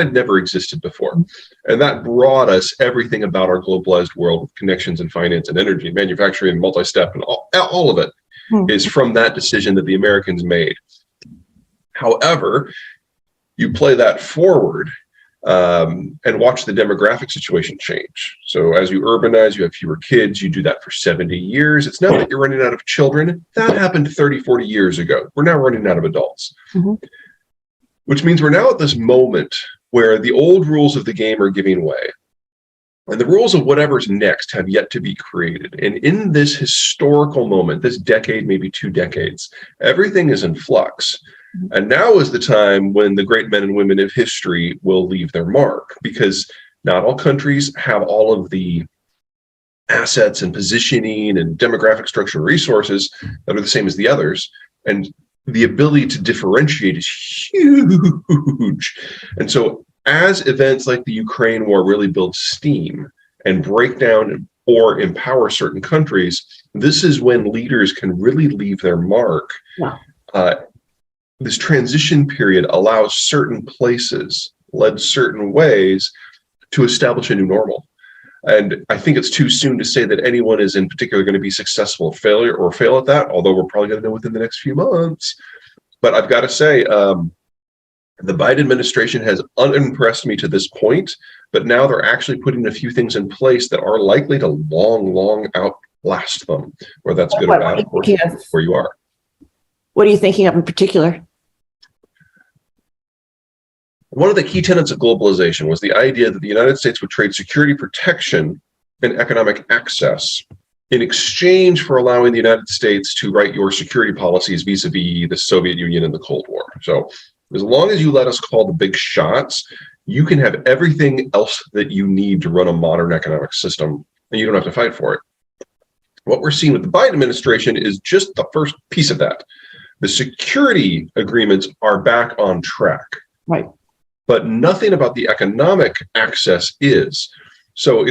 had never existed before. And that brought us everything about our globalized world with connections in finance and energy, manufacturing, multi-step, and all of it is from that decision that the Americans made. However, you play that forward and watch the demographic situation change. So as you urbanize, you have fewer kids, you do that for 70 years. It's not that you're running out of children. That happened 30, 40 years ago. We're now running out of adults, which means we're now at this moment where the old rules of the game are giving way. And the rules of whatever's next have yet to be created. And in this historical moment, this decade, maybe 2 decades, everything is in flux. And now is the time when the great men and women of history will leave their mark, because not all countries have all of the assets and positioning and demographic structure and resources that are the same as the others. And the ability to differentiate is huge. And so as events like the Ukraine war really build steam and break down or empower certain countries, this is when leaders can really leave their mark. This transition period allows certain places, led certain ways, to establish a new normal. And I think it's too soon to say that anyone is in particular going to be successful or fail at that, although we're probably going to know within the next few months. But I've got to say, the Biden administration has unimpressed me to this point, but now they're actually putting a few things in place that are likely to long outlast them, whether that's good or bad, of course, where you are. What are you thinking of in particular? One of the key tenets of globalization was the idea that the United States would trade security protection and economic access in exchange for allowing the United States to write your security policies vis-a-vis the Soviet Union and the Cold War. So as long as you let us call the big shots, you can have everything else that you need to run a modern economic system, and you don't have to fight for it. What we're seeing with the Biden administration is just the first piece of that. The security agreements are back on track. Right. But nothing about the economic access is. So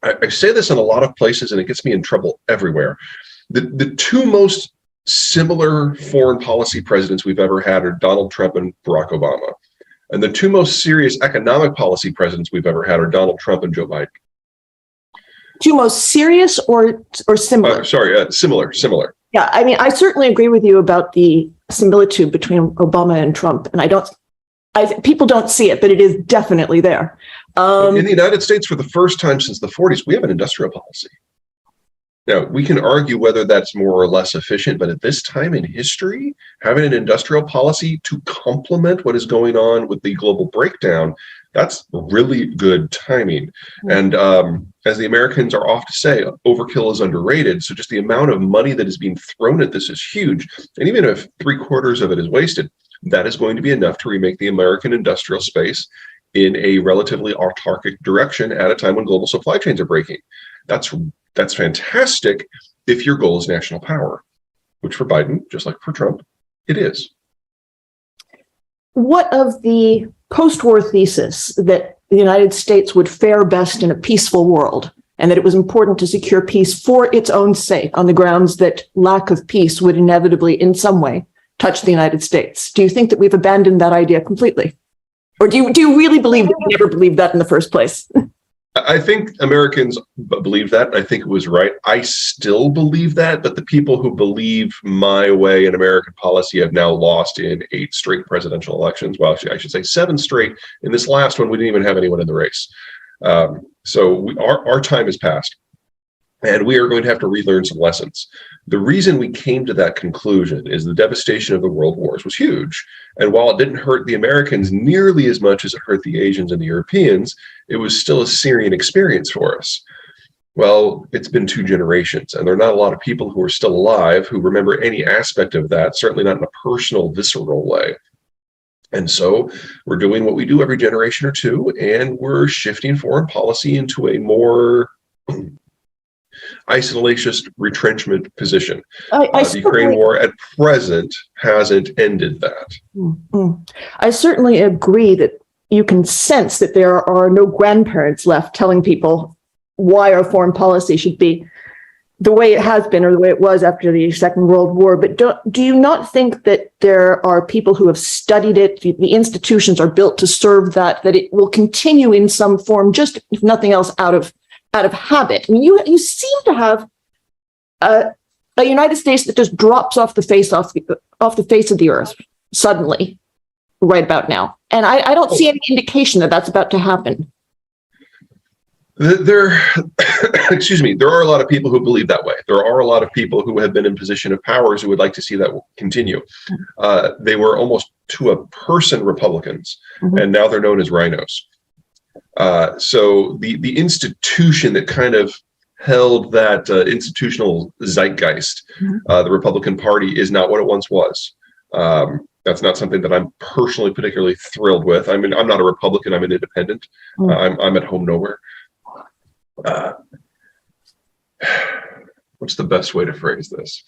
I say this in a lot of places and it gets me in trouble everywhere. The 2 most similar foreign policy presidents we've ever had are Donald Trump and Barack Obama. And the 2 most serious economic policy presidents we've ever had are Donald Trump and Joe Biden. 2 most serious or similar? Similar. Yeah, I mean, I certainly agree with you about the similitude between Obama and Trump. And people don't see it, but it is definitely there. In the United States, for the first time since the 40s, we have an industrial policy. Now, we can argue whether that's more or less efficient, but at this time in history, having an industrial policy to complement what is going on with the global breakdown, that's really good timing. And as the Americans are oft to say, overkill is underrated. So just the amount of money that is being thrown at this is huge. And even if 3/4 of it is wasted, that is going to be enough to remake the American industrial space in a relatively autarkic direction at a time when global supply chains are breaking. That's fantastic if your goal is national power, which for Biden, just like for Trump, it is. What of the post-war thesis that the United States would fare best in a peaceful world and that it was important to secure peace for its own sake on the grounds that lack of peace would inevitably in some way touch the United States? Do you think that we've abandoned that idea completely? Or do you really believe that we never believed that in the first place? I think Americans believe that. I think it was right. I still believe that, but the people who believe my way in American policy have now lost in 8 straight presidential elections. Well, actually, I should say 7 straight. In this last one, we didn't even have anyone in the race. So our time has passed. And we are going to have to relearn some lessons. The reason we came to that conclusion is the devastation of the world wars was huge. And while it didn't hurt the Americans nearly as much as it hurt the Asians and the Europeans, it was still a Syrian experience for us. Well, it's been 2 generations, and there are not a lot of people who are still alive who remember any aspect of that, certainly not in a personal, visceral way. And so we're doing what we do every generation or 2, and we're shifting foreign policy into a more isolationist retrenchment position. The Ukraine war at present hasn't ended that. I certainly agree that you can sense that there are no grandparents left telling people why our foreign policy should be the way it has been or the way it was after the Second World War. But do you not think that there are people who have studied it, the institutions are built to serve that it will continue in some form, just if nothing else, out of habit? I mean, you seem to have a United States that just drops off the face of the earth suddenly, right about now. And I don't see any indication that that's about to happen. Excuse me, there are a lot of people who believe that way. There are a lot of people who have been in position of powers who would like to see that continue. They were almost to a person Republicans, and now they're known as rhinos. So the institution that kind of held that institutional zeitgeist, the Republican Party, is not what it once was. That's not something that I'm personally particularly thrilled with. I mean, I'm not a Republican, I'm an independent. I'm at home nowhere. What's the best way to phrase this?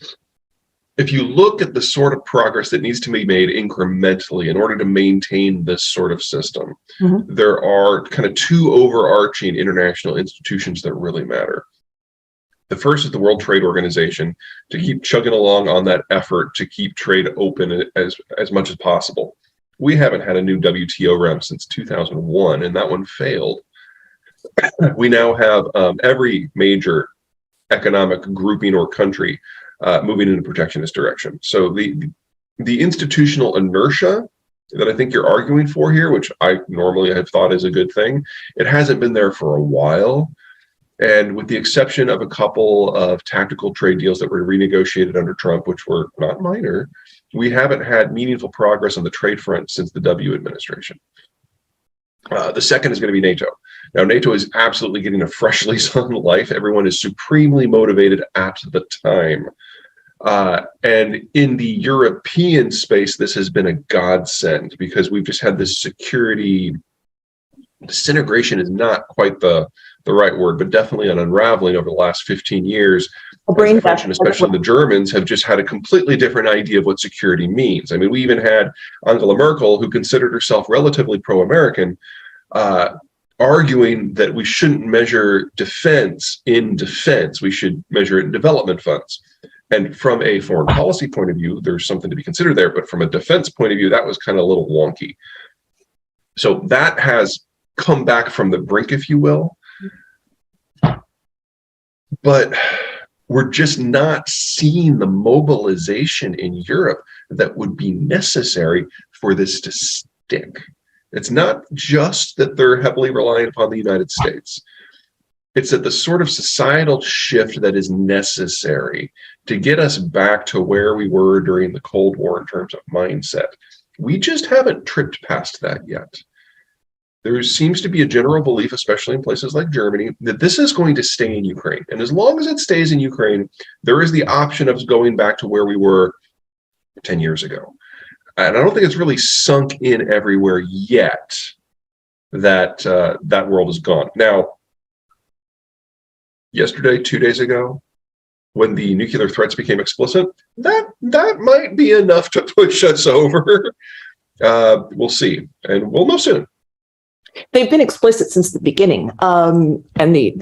If you look at the sort of progress that needs to be made incrementally in order to maintain this sort of system, there are kind of two overarching international institutions that really matter. The first is the World Trade Organization, to keep chugging along on that effort to keep trade open as much as possible. We haven't had a new WTO round since 2001, and that one failed. We now have every major economic grouping or country moving in a protectionist direction. So the institutional inertia that I think you're arguing for here, which I normally have thought is a good thing, it hasn't been there for a while. And with the exception of a couple of tactical trade deals that were renegotiated under Trump, which were not minor, we haven't had meaningful progress on the trade front since the W administration. The second is going to be NATO. Now, NATO is absolutely getting a fresh lease on life. Everyone is supremely motivated at the time. And in the European space, this has been a godsend because we've just had this security disintegration is not quite the right word, but definitely an unraveling over the last 15 years. The French and especially the Germans have just had a completely different idea of what security means. I mean, we even had Angela Merkel, who considered herself relatively pro-American, arguing that we shouldn't measure defense in defense. We should measure it in development funds. And from a foreign policy point of view, there's something to be considered there. But from a defense point of view, that was kind of a little wonky. So that has come back from the brink, if you will. But we're just not seeing the mobilization in Europe that would be necessary for this to stick. It's not just that they're heavily reliant upon the United States. It's that the sort of societal shift that is necessary to get us back to where we were during the Cold War in terms of mindset. We just haven't tripped past that yet. There seems to be a general belief, especially in places like Germany, that this is going to stay in Ukraine. And as long as it stays in Ukraine, there is the option of going back to where we were 10 years ago. And I don't think it's really sunk in everywhere yet that that world is gone. Now, yesterday, 2 days ago, when the nuclear threats became explicit, that might be enough to push us over. We'll see, and we'll know soon. They've been explicit since the beginning, and in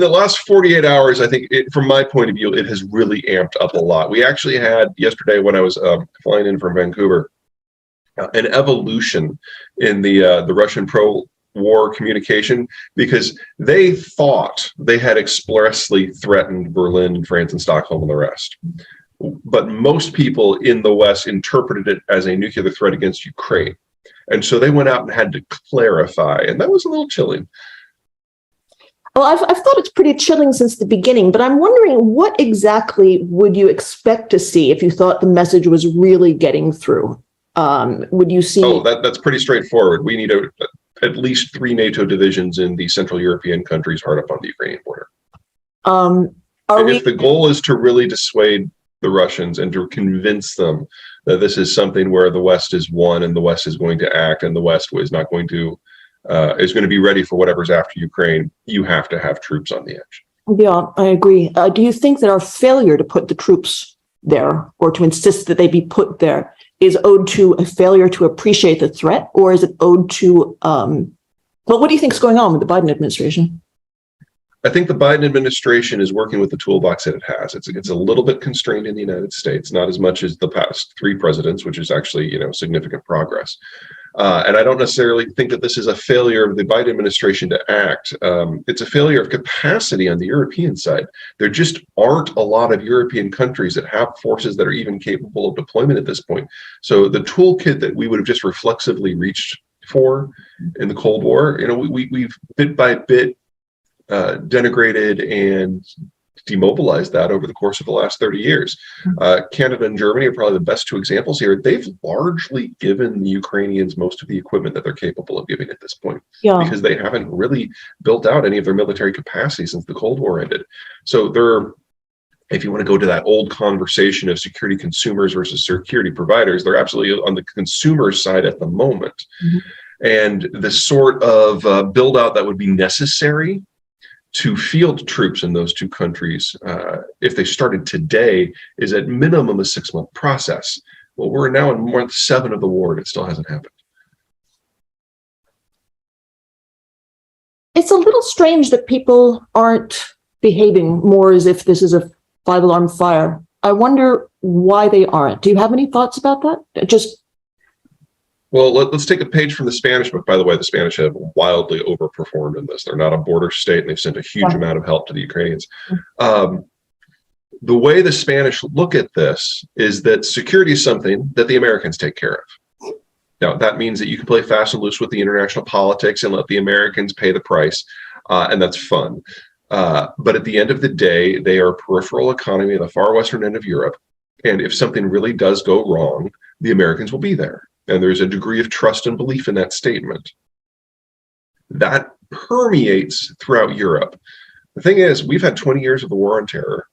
the last 48 hours, I think, from my point of view, it has really amped up a lot. We actually had yesterday, when I was flying in from Vancouver, an evolution in the Russian pro-war communication, because they thought they had expressly threatened Berlin, France, and Stockholm, and the rest. But most people in the West interpreted it as a nuclear threat against Ukraine. And so they went out and had to clarify, and that was a little chilling. Well, I've thought it's pretty chilling since the beginning, but I'm wondering, what exactly would you expect to see if you thought the message was really getting through? Would you see? Oh, that's pretty straightforward. We need at least 3 NATO divisions in the Central European countries hard up on the Ukrainian border. If the goal is to really dissuade the Russians and to convince them that this is something where the West is one and the West is going to act and the West is not going to is going to be ready for whatever's after Ukraine, you have to have troops on the edge. Yeah, I agree. Do you think that our failure to put the troops there, or to insist that they be put there, is owed to a failure to appreciate the threat, or is it owed to well, what do you think is going on with the Biden administration? I think the Biden administration is working with the toolbox that it has. It's a little bit constrained in the United States, not as much as the past 3 presidents, which is actually, significant progress. And I don't necessarily think that this is a failure of the Biden administration to act. It's a failure of capacity on the European side. There just aren't a lot of European countries that have forces that are even capable of deployment at this point. So the toolkit that we would have just reflexively reached for in the Cold War, we've bit by bit denigrated and demobilized that over the course of the last 30 years. Canada and Germany are probably the best 2 examples here. They've largely given the Ukrainians most of the equipment that they're capable of giving at this point, because they haven't really built out any of their military capacity since the Cold War ended. So if you want to go to that old conversation of security consumers versus security providers, they're absolutely on the consumer side at the moment. And the sort of build out that would be necessary to field troops in those 2 countries, if they started today, is at minimum a 6-month process. Well, we're now in month 7 of the war, and it still hasn't happened. It's a little strange that people aren't behaving more as if this is a 5-alarm fire. I wonder why they aren't. Do you have any thoughts about that? Well, let's take a page from the Spanish book. By the way, the Spanish have wildly overperformed in this. They're not a border state, and they've sent a huge amount of help to the Ukrainians. The way the Spanish look at this is that security is something that the Americans take care of. Now, that means that you can play fast and loose with the international politics and let the Americans pay the price, and that's fun. But at the end of the day, they are a peripheral economy at the far western end of Europe, and if something really does go wrong, the Americans will be there. And there's a degree of trust and belief in that statement. That permeates throughout Europe. The thing is, we've had 20 years of the war on terror.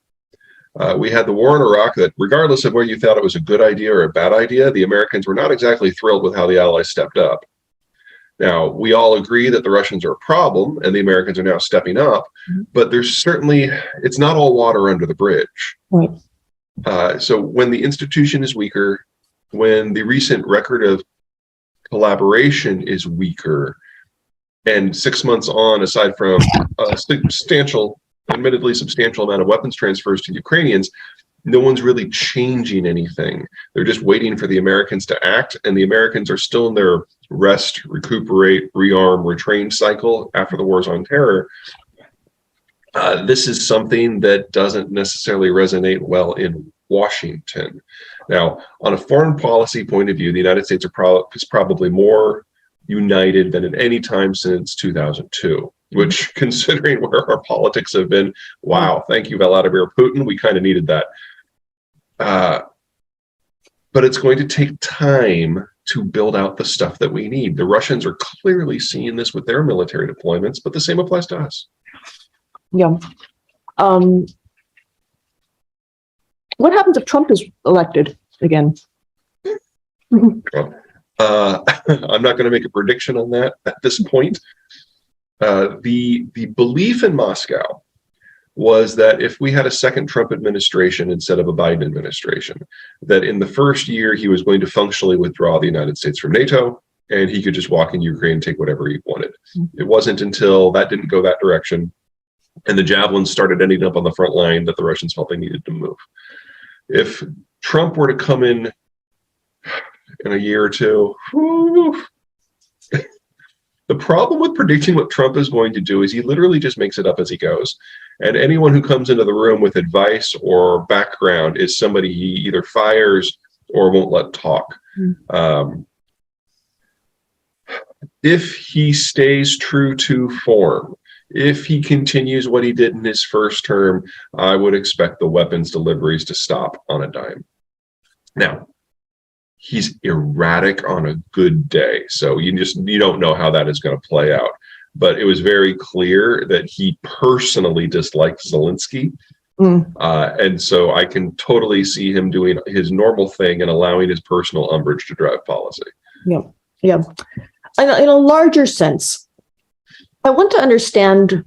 We had the war in Iraq that, regardless of whether you thought it was a good idea or a bad idea, the Americans were not exactly thrilled with how the Allies stepped up. Now, we all agree that the Russians are a problem and the Americans are now stepping up, but there's certainly, it's not all water under the bridge. Right. So when the institution is weaker, when the recent record of collaboration is weaker, and 6 months on, aside from a admittedly substantial amount of weapons transfers to the Ukrainians, no one's really changing anything. They're just waiting for the Americans to act, and the Americans are still in their rest, recuperate, rearm, retrain cycle after the wars on terror. This is something that doesn't necessarily resonate well in Washington. Now, on a foreign policy point of view, the United States is probably more united than at any time since 2002, which, considering where our politics have been, wow, thank you, Vladimir Putin. We kind of needed that. But it's going to take time to build out the stuff that we need. The Russians are clearly seeing this with their military deployments, but the same applies to us. Yeah. What happens if Trump is elected again? I'm not going to make a prediction on that at this point. The belief in Moscow was that if we had a second Trump administration instead of a Biden administration, that in the first year he was going to functionally withdraw the United States from NATO, and he could just walk in Ukraine and take whatever he wanted. It wasn't until that didn't go that direction, and the javelins started ending up on the front line, that the Russians felt they needed to move. If Trump were to come in a year or two, the problem with predicting what Trump is going to do is he literally just makes it up as he goes. And anyone who comes into the room with advice or background is somebody he either fires or won't let talk. If he stays true to form, if he continues what he did in his first term, I would expect the weapons deliveries to stop on a dime. Now, he's erratic on a good day, so you don't know how that is going to play out. But it was very clear that he personally disliked Zelensky. And so I can totally see him doing his normal thing and allowing his personal umbrage to drive policy. Yeah. In a larger sense, I want to understand,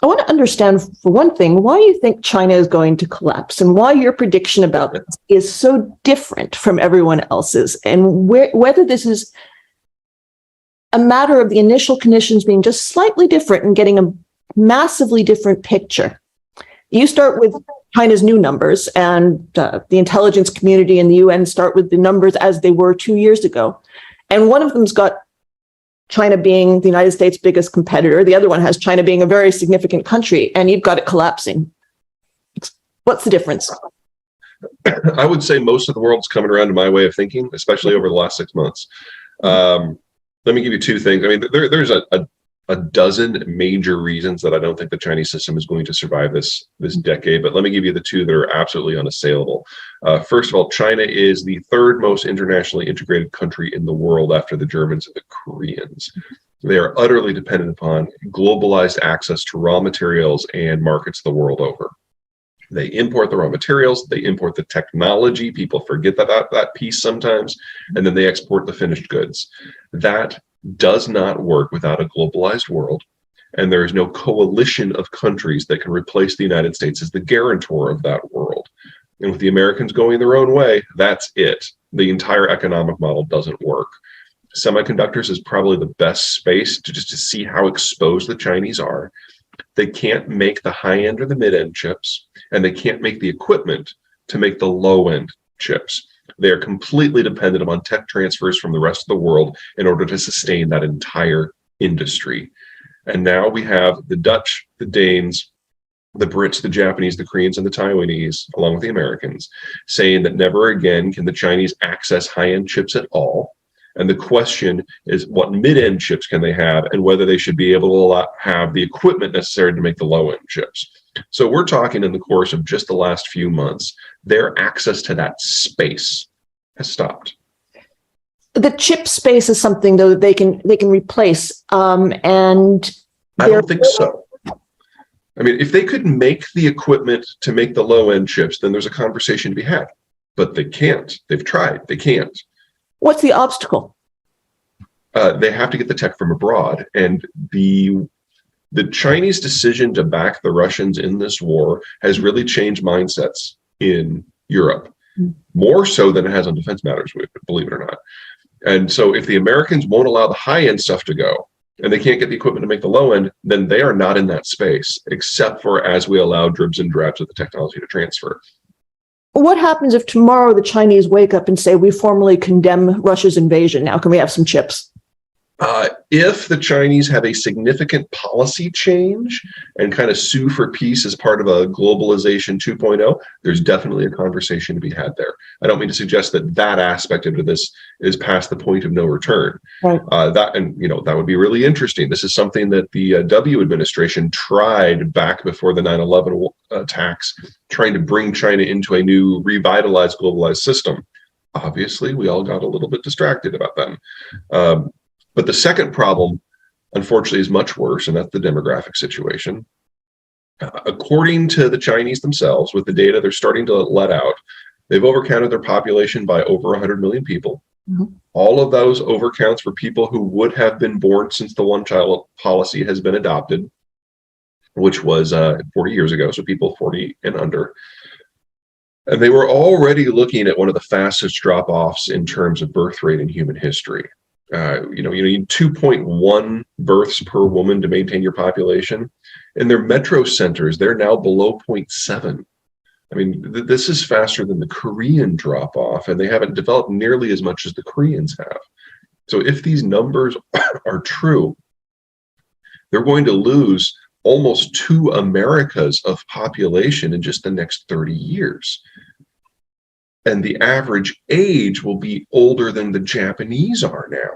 for one thing, why you think China is going to collapse and why your prediction about this is so different from everyone else's, and whether this is a matter of the initial conditions being just slightly different and getting massively different picture. You start with China's new numbers, and the intelligence community and the UN start with the numbers as they were 2 years ago. And one of them's got China being the United States' biggest competitor. The other one has China being a very significant country, and you've got it collapsing. What's the difference? I would say most of the world's coming around to my way of thinking, especially over the last 6 months. Let me give you two things. I mean, there's a dozen major reasons that I don't think the Chinese system is going to survive this decade, but let me give you the two that are absolutely unassailable. First of all, China is the third most internationally integrated country in the world after the Germans and the Koreans. They are utterly dependent upon globalized access to raw materials and markets the world over. They import the raw materials, they import the technology, people forget that piece sometimes, and then they export the finished goods. That does not work without a globalized world, and there is no coalition of countries that can replace the United States as the guarantor of that world. And with the Americans going their own way, that's it. The entire economic model doesn't work. Semiconductors is probably the best space to see how exposed the Chinese are. They can't make the high-end or the mid-end chips, and they can't make the equipment to make the low-end chips. They are completely dependent upon tech transfers from the rest of the world in order to sustain that entire industry. And now we have the Dutch, the Danes, the Brits, the Japanese, the Koreans, and the Taiwanese, along with the Americans, saying that never again can the Chinese access high-end chips at all. And the question is, what mid-end chips can they have, and whether they should be able to have the equipment necessary to make the low-end chips. So we're talking in the course of just the last few months, their access to that space has stopped. The chip space is something, though, that they can replace, and I don't think so. I mean, if they could make the equipment to make the low-end chips, then there's a conversation to be had. But they can't. They've tried. They can't. What's the obstacle? They have to get the tech from abroad, and the Chinese decision to back the Russians in this war has really changed mindsets in Europe, more so than it has on defense matters, believe it or not. And so if the Americans won't allow the high-end stuff to go, and they can't get the equipment to make the low end, then they are not in that space, except for as we allow dribs and drabs of the technology to transfer. What happens if tomorrow the Chinese wake up and say, we formally condemn Russia's invasion? Now, can we have some chips? If the Chinese have a significant policy change and kind of sue for peace as part of a globalization 2.0, there's definitely a conversation to be had there. I don't mean to suggest that aspect of this is past the point of no return. Right. That would be really interesting. This is something that the W administration tried back before the 9/11 attacks, trying to bring China into a new revitalized globalized system. Obviously, we all got a little bit distracted about them. But the second problem, unfortunately, is much worse, and that's the demographic situation. According to the Chinese themselves, with the data they're starting to let out, they've overcounted their population by over 100 million people. Mm-hmm. All of those overcounts were people who would have been born since the one-child policy has been adopted, which was 40 years ago, so people 40 and under. And they were already looking at one of the fastest drop-offs in terms of birth rate in human history. You need 2.1 births per woman to maintain your population. In their metro centers, they're now below 0.7. I mean, this is faster than the Korean drop-off, and they haven't developed nearly as much as the Koreans have. So if these numbers are true, they're going to lose almost 2 Americas of population in just the next 30 years. And the average age will be older than the Japanese are now.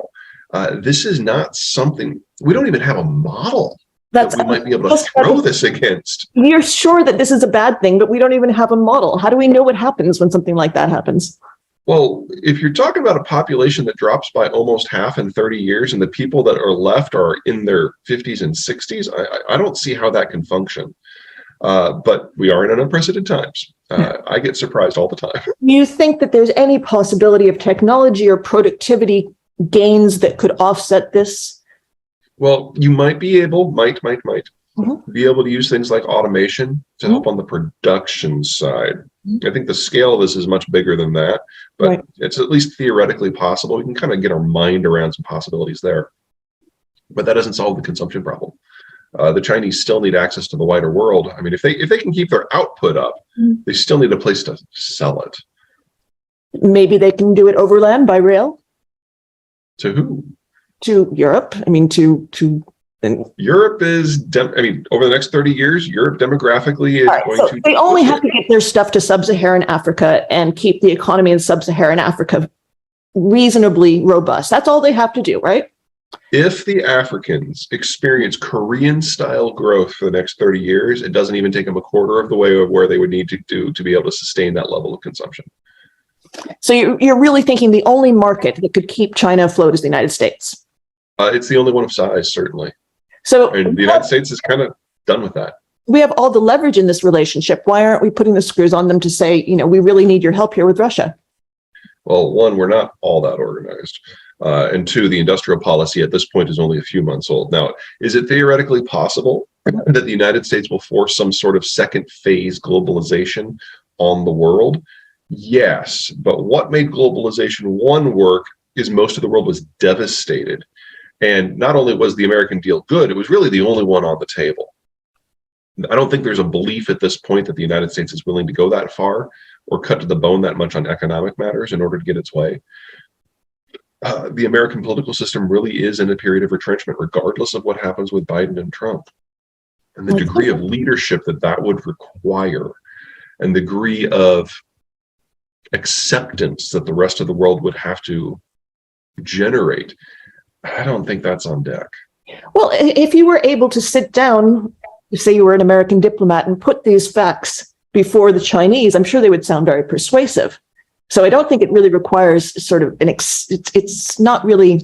This is not something, we don't even have a model that we might be able to throw this against. You're sure that this is a bad thing, but we don't even have a model. How do we know what happens when something like that happens? Well, if you're talking about a population that drops by almost half in 30 years and the people that are left are in their 50s and 60s, I don't see how that can function. But we are in unprecedented times. I get surprised all the time. Do you think that there's any possibility of technology or productivity gains that could offset this? Well, you might be able, be able to use things like automation to help on the production side. I think the scale of this is much bigger than that, but it's at least theoretically possible. We can kind of get our mind around some possibilities there. But that doesn't solve the consumption problem. The Chinese still need access to the wider world. I mean, if they can keep their output up, they still need a place to sell it. Maybe they can do it overland by rail. To who? To Europe. I mean, Europe is, over the next 30 years, Europe demographically is going to. They only have to get their stuff to sub-Saharan Africa and keep the economy in sub-Saharan Africa reasonably robust. That's all they have to do, right? If the Africans experience Korean-style growth for the next 30 years, it doesn't even take them a quarter of the way of where they would need to do to be able to sustain that level of consumption. So you're really thinking the only market that could keep China afloat is the United States? It's the only one of size, certainly. And the United States is kind of done with that. We have all the leverage in this relationship. Why aren't we putting the screws on them to say, we really need your help here with Russia? Well, one, we're not all that organized. And two, the industrial policy at this point is only a few months old. Now, is it theoretically possible that the United States will force some sort of second phase globalization on the world? Yes, but what made globalization one work is most of the world was devastated. And not only was the American deal good, it was really the only one on the table. I don't think there's a belief at this point that the United States is willing to go that far or cut to the bone that much on economic matters in order to get its way. The American political system really is in a period of retrenchment, regardless of what happens with Biden and Trump. And the degree of leadership that would require, and the degree of acceptance that the rest of the world would have to generate, I don't think that's on deck. Well, if you were able to sit down, say you were an American diplomat, and put these facts before the Chinese, I'm sure they would sound very persuasive. So I don't think it really requires sort of it's not really,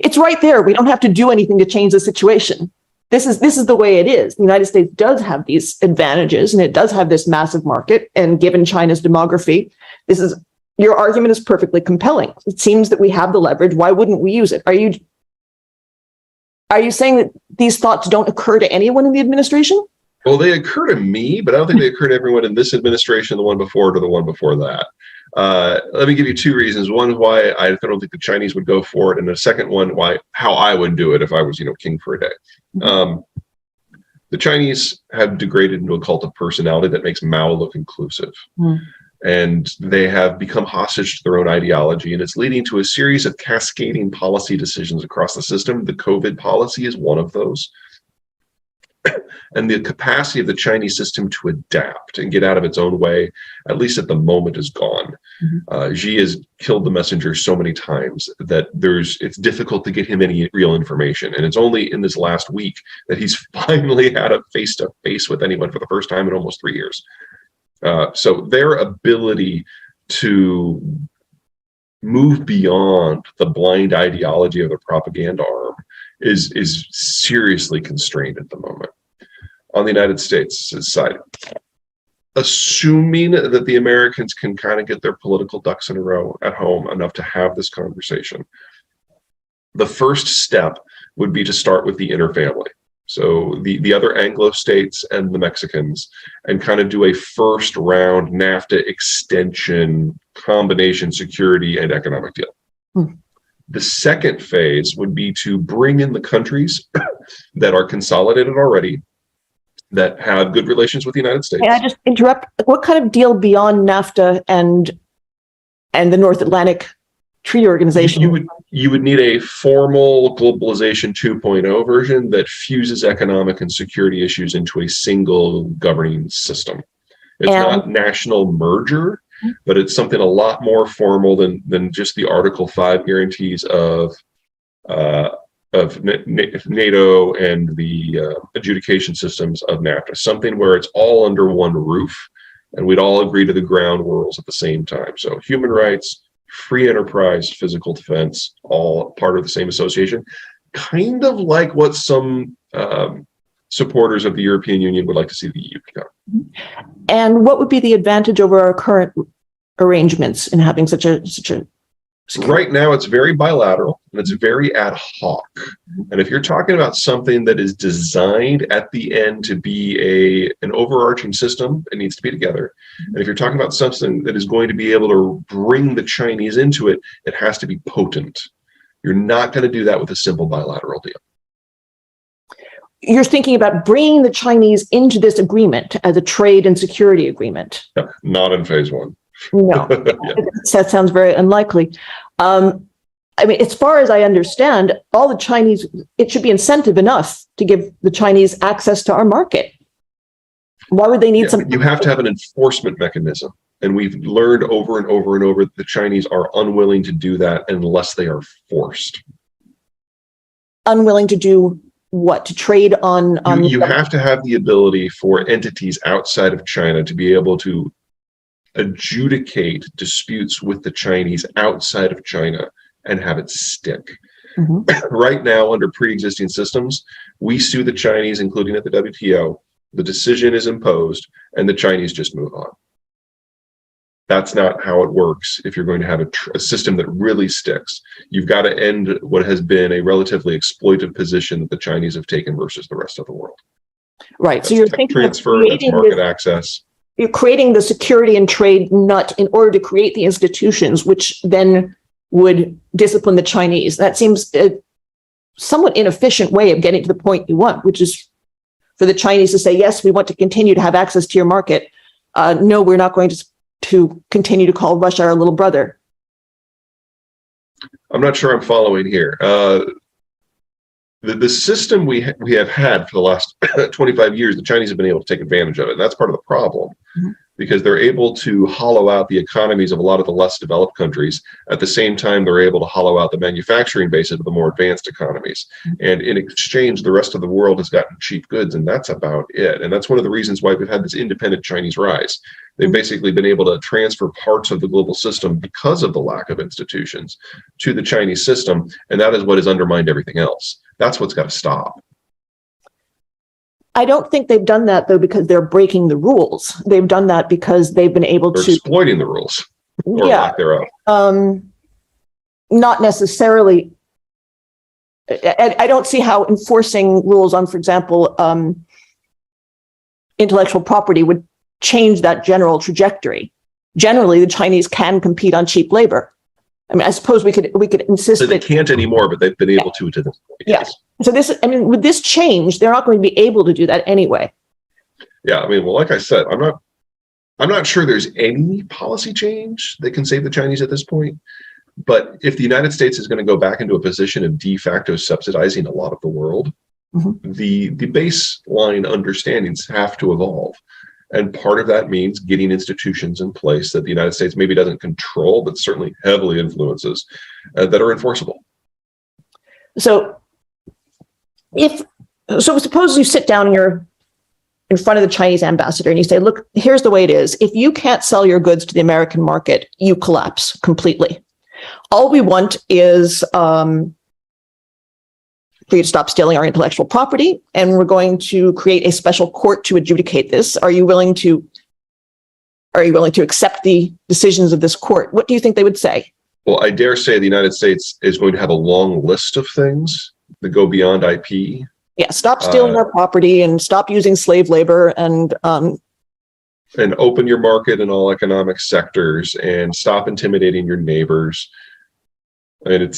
it's right there. We don't have to do anything to change the situation. This is the way it is. The United States does have these advantages, and it does have this massive market. And given China's demography, your argument is perfectly compelling. It seems that we have the leverage. Why wouldn't we use it? Are you saying that these thoughts don't occur to anyone in the administration? Well, they occur to me, but I don't think they occur to everyone in this administration, the one before it, or the one before that. Let me give you two reasons. One is why I don't think the Chinese would go for it, and the second one, how I would do it if I was, king for a day. The Chinese have degraded into a cult of personality that makes Mao look inclusive. And they have become hostage to their own ideology, and it's leading to a series of cascading policy decisions across the system. The COVID policy is one of those. And the capacity of the Chinese system to adapt and get out of its own way, at least at the moment, is gone. Xi has killed the messenger so many times that it's difficult to get him any real information. And it's only in this last week that he's finally had a face-to-face with anyone for the first time in almost 3 years. So their ability to move beyond the blind ideology of the propaganda arm is seriously constrained at the moment. On the United States side, assuming that the Americans can kind of get their political ducks in a row at home enough to have this conversation, the first step would be to start with the inner family. So the other Anglo states and the Mexicans, and kind of do a first round NAFTA extension combination security and economic deal. The second phase would be to bring in the countries that are consolidated already, that have good relations with the United States. Can I just interrupt? What kind of deal beyond NAFTA and the North Atlantic Treaty Organization? You would need a formal globalization 2.0 version that fuses economic and security issues into a single governing system. It's not national merger, but it's something a lot more formal than just the Article 5 guarantees of NATO and the adjudication systems of NAFTA. Something where it's all under one roof, and we'd all agree to the ground rules at the same time. So human rights, free enterprise, physical defense, all part of the same association. Kind of like what some supporters of the European Union would like to see the EU become. And what would be the advantage over our current arrangements in having such a Right now, it's very bilateral and it's very ad hoc. And if you're talking about something that is designed at the end to be an overarching system, it needs to be together. And if you're talking about something that is going to be able to bring the Chinese into it, it has to be potent. You're not going to do that with a simple bilateral deal. you're thinking about bringing the Chinese into this agreement as a trade and security agreement. Yeah, not in phase one. No, Yeah. that sounds very unlikely. I mean, as far as I understand, all the Chinese, it should be incentive enough to give the Chinese access to our market. Why would they need some? You have to have an enforcement mechanism. And we've learned over and over and over that the Chinese are unwilling to do that unless they are forced. Unwilling to do what? To trade on? You have to have the ability for entities outside of China to be able to adjudicate disputes with the Chinese outside of China and have it stick. Mm-hmm. Right now, under pre-existing systems, we sue the Chinese, including at the WTO. The decision is imposed, and the Chinese just move on. That's not how it works if you're going to have a system that really sticks. You've got to end what has been a relatively exploitive position that the Chinese have taken versus the rest of the world. Right. That's so you're thinking transfer, that's market access. You're creating the security and trade nut in order to create the institutions, which then would discipline the Chinese. That seems a somewhat inefficient way of getting to the point you want, which is for the Chinese to say, yes, we want to continue to have access to your market. No, we're not going to continue to call Russia our little brother. I'm not sure I'm following here. The system we have had for the last 25 years, the Chinese have been able to take advantage of it. And that's part of the problem, mm-hmm. because they're able to hollow out the economies of a lot of the less developed countries. At the same time, they're able to hollow out the manufacturing bases of the more advanced economies. Mm-hmm. And in exchange, the rest of the world has gotten cheap goods, and that's about it. And that's one of the reasons why we've had this independent Chinese rise. They've basically been able to transfer parts of the global system because of the lack of institutions to the Chinese system, and that is what has undermined everything else. That's what's got to stop. I don't think they've done that, though, because they're breaking the rules. They've done that because they've been able to exploiting the rules, or lack thereof. Not necessarily. I don't see how enforcing rules on, for example, intellectual property would change that general trajectory. Generally, the Chinese can compete on cheap labor. I mean, I suppose we could insist so they can't anymore, but they've been able to this point. Yes. So with this change, they're not going to be able to do that anyway. Yeah, I mean, well, like I said, I'm not sure there's any policy change that can save the Chinese at this point. But if the United States is going to go back into a position of de facto subsidizing a lot of the world, mm-hmm. the baseline understandings have to evolve. And part of that means getting institutions in place that the United States maybe doesn't control, but certainly heavily influences, that are enforceable. So suppose you sit down and you're in front of the Chinese ambassador and you say, look, here's the way it is. If you can't sell your goods to the American market, you collapse completely. All we want is for you to stop stealing our intellectual property, and we're going to create a special court to adjudicate this. Are you willing to accept the decisions of this court? What do you think they would say? Well, I dare say the United States is going to have a long list of things that go beyond IP. Yeah, stop stealing our property and stop using slave labor and open your market in all economic sectors and stop intimidating your neighbors. I mean,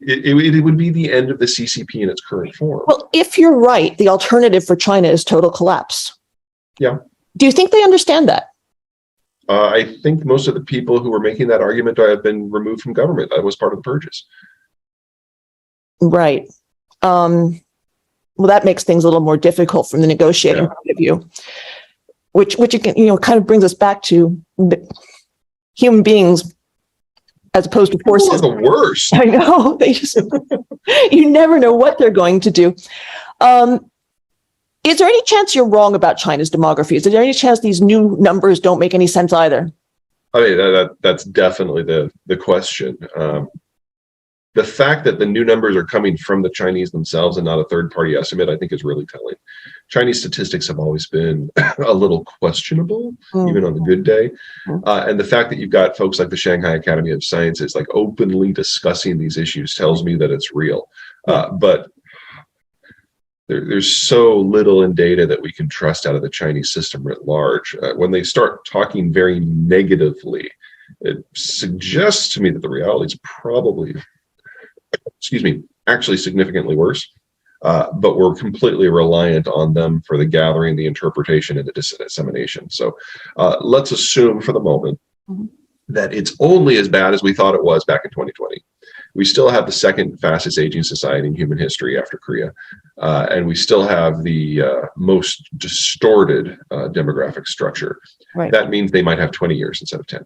it would be the end of the CCP in its current form. Well, if you're right, the alternative for China is total collapse. Yeah. Do you think they understand that? I think most of the people who were making that argument have been removed from government. That was part of the purges. Right. Well, that makes things a little more difficult from the negotiating point of view, which kind of brings us back to human beings as opposed to forces. The worst. I know. They just, you never know what they're going to do. Is there any chance you're wrong about China's demography? Is there any chance these new numbers don't make any sense either? I mean, that's definitely the question. The fact that the new numbers are coming from the Chinese themselves and not a third-party estimate, I think is really telling. Chinese statistics have always been a little questionable, even on the good day. And the fact that you've got folks like the Shanghai Academy of Sciences like openly discussing these issues tells me that it's real. But there's so little in data that we can trust out of the Chinese system writ large. When they start talking very negatively, it suggests to me that the reality is probably, actually significantly worse. but we're completely reliant on them for the gathering, the interpretation, and the dissemination. So let's assume for the moment that it's only as bad as we thought it was back in 2020. We still have the second fastest aging society in human history after Korea, and we still have the most distorted demographic structure. Right. That means they might have 20 years instead of 10.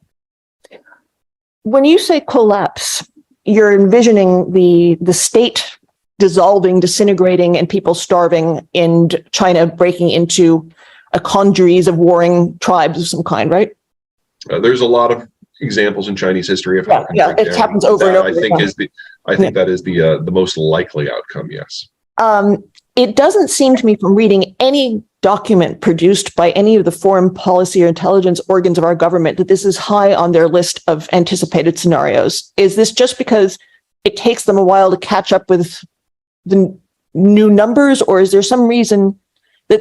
When you say collapse, you're envisioning the state dissolving, disintegrating, and people starving, and China breaking into a congeries of warring tribes of some kind, right? There's a lot of examples in Chinese history of how it happens over and over. I think that is the most likely outcome. Yes. It doesn't seem to me from reading any document produced by any of the foreign policy or intelligence organs of our government that this is high on their list of anticipated scenarios. Is this just because it takes them a while to catch up with the new numbers, or is there some reason that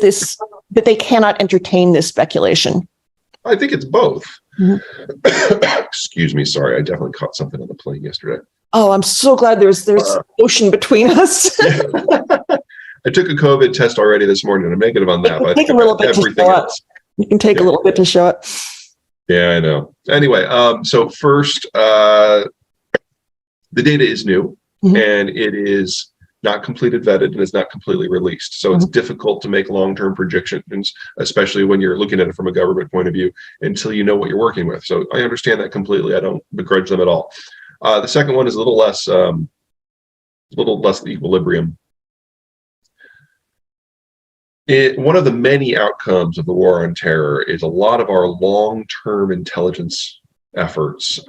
they cannot entertain this speculation? I think it's both. Excuse me, sorry, I definitely caught something on the plane yesterday. Oh, I'm so glad there's ocean between us. I took a COVID test already this morning, and I'm negative on that. But take a little bit everything else. You can take a little bit to show it. Yeah, I know. Anyway, so first, the data is new, and it is not completely vetted, and it's not completely released. So it's difficult to make long-term projections, especially when you're looking at it from a government point of view, until you know what you're working with. So I understand that completely. I don't begrudge them at all. The second one is a little less equilibrium. One of the many outcomes of the war on terror is a lot of our long-term intelligence efforts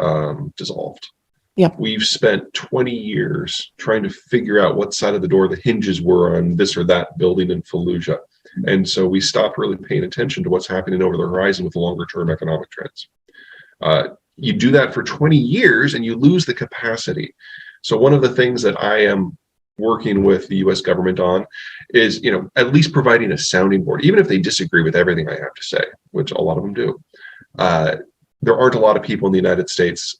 dissolved. Yeah. We've spent 20 years trying to figure out what side of the door the hinges were on this or that building in Fallujah. And so we stopped really paying attention to what's happening over the horizon with the longer-term economic trends. You do that for 20 years and you lose the capacity. So one of the things that I am working with the US government on is, at least providing a sounding board, even if they disagree with everything I have to say, which a lot of them do. There aren't a lot of people in the United States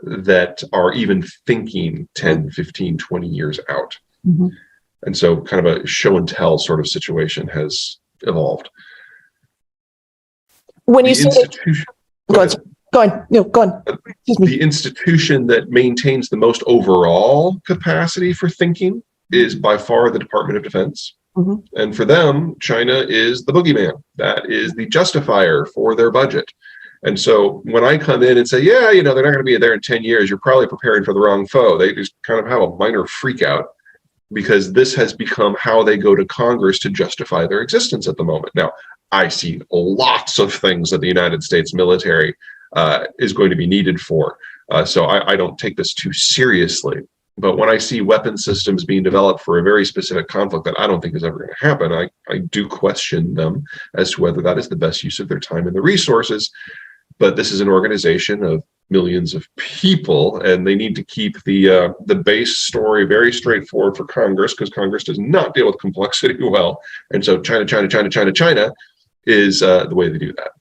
that are even thinking 10, 15, 20 years out. And so kind of a show and tell sort of situation has evolved. When you say go on. The institution that maintains the most overall capacity for thinking is by far the Department of Defense. And for them, China is the boogeyman. That is the justifier for their budget. And so when I come in and say, they're not going to be there in 10 years, you're probably preparing for the wrong foe. They just kind of have a minor freak out because this has become how they go to Congress to justify their existence at the moment. Now, I see lots of things that the United States military is going to be needed for. So I don't take this too seriously. But when I see weapon systems being developed for a very specific conflict that I don't think is ever going to happen, I do question them as to whether that is the best use of their time and the resources. But this is an organization of millions of people, and they need to keep the base story very straightforward for Congress, because Congress does not deal with complexity well. And so China is the way they do that.